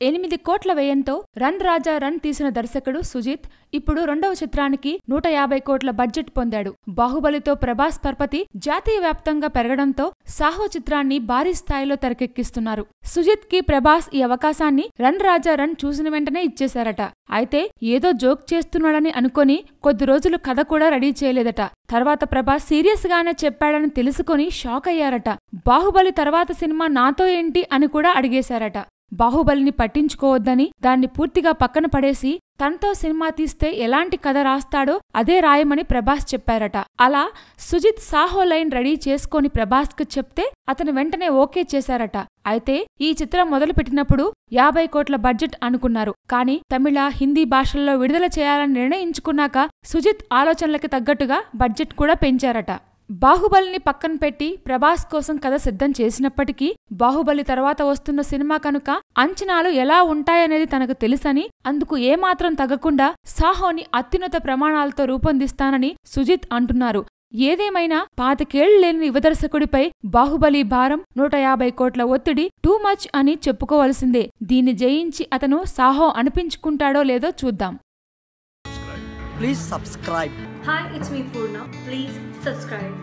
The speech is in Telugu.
8 కోట్ల వ్యయంతో రన్ రాజా రన్ తీసిన దర్శకుడు సుజిత్ ఇప్పుడు రెండవ చిత్రానికి 150 కోట్ల బడ్జెట్ పొందాడు. బాహుబలితో ప్రభాస్ పరపతి జాతీయ వ్యాప్తంగా పెరగడంతో సాహో చిత్రాన్ని భారీ స్థాయిలో తెరకెక్కిస్తున్నారు. సుజిత్ కి ప్రభాస్ ఈ అవకాశాన్ని రన్ రాజా రన్ చూసిన వెంటనే ఇచ్చేశారట. అయితే ఏదో జోక్ చేస్తున్నాడని అనుకొని కొద్ది రోజులు కథ కూడా రెడీ చేయలేదట. తర్వాత ప్రభాస్ సీరియస్ గానే చెప్పాడని తెలుసుకొని షాక్ అయ్యారట. బాహుబలి తర్వాత సినిమా నాతో ఏంటి అని కూడా అడిగేశారట. బాహుబలిని పట్టించుకోవద్దని దాన్ని పూర్తిగా పక్కన పడేసి తనతో సినిమా తీస్తే ఎలాంటి కథ రాస్తాడో అదే రాయమని ప్రభాస్ చెప్పారట. అలా సుజిత్ సాహో లైన్ రెడీ చేసుకొని ప్రభాస్ కు చెప్తే అతను వెంటనే ఓకే చేశారట. అయితే ఈ చిత్రం మొదలుపెట్టినప్పుడు 50 కోట్ల బడ్జెట్ అనుకున్నారు. కానీ తమిళ, హిందీ భాషల్లో విడుదల చేయాలని నిర్ణయించుకున్నాక సుజిత్ ఆలోచనలకి తగ్గట్టుగా బడ్జెట్ కూడా పెంచారట. బాహుబలిని పక్కన పెట్టి ప్రభాస్ కోసం కథ సిద్ధం చేసినప్పటికీ బాహుబలి తర్వాత వస్తున్న సినిమా కనుక అంచనాలు ఎలా ఉంటాయనేది తనకు తెలుసని, అందుకు ఏమాత్రం తగ్గకుండా సాహోని అత్యున్నత ప్రమాణాలతో రూపొందిస్తానని సుజిత్ అంటున్నారు. ఏదేమైనా 25 ఏళ్లు లేని యువదర్శకుడిపై బాహుబలి భారం 150 కోట్ల ఒత్తిడి టూ మచ్ అని చెప్పుకోవలసిందే. దీన్ని జయించి అతను సాహో అనిపించుకుంటాడో లేదో చూద్దాం. Please subscribe. Hi, it's me Purna. Please subscribe.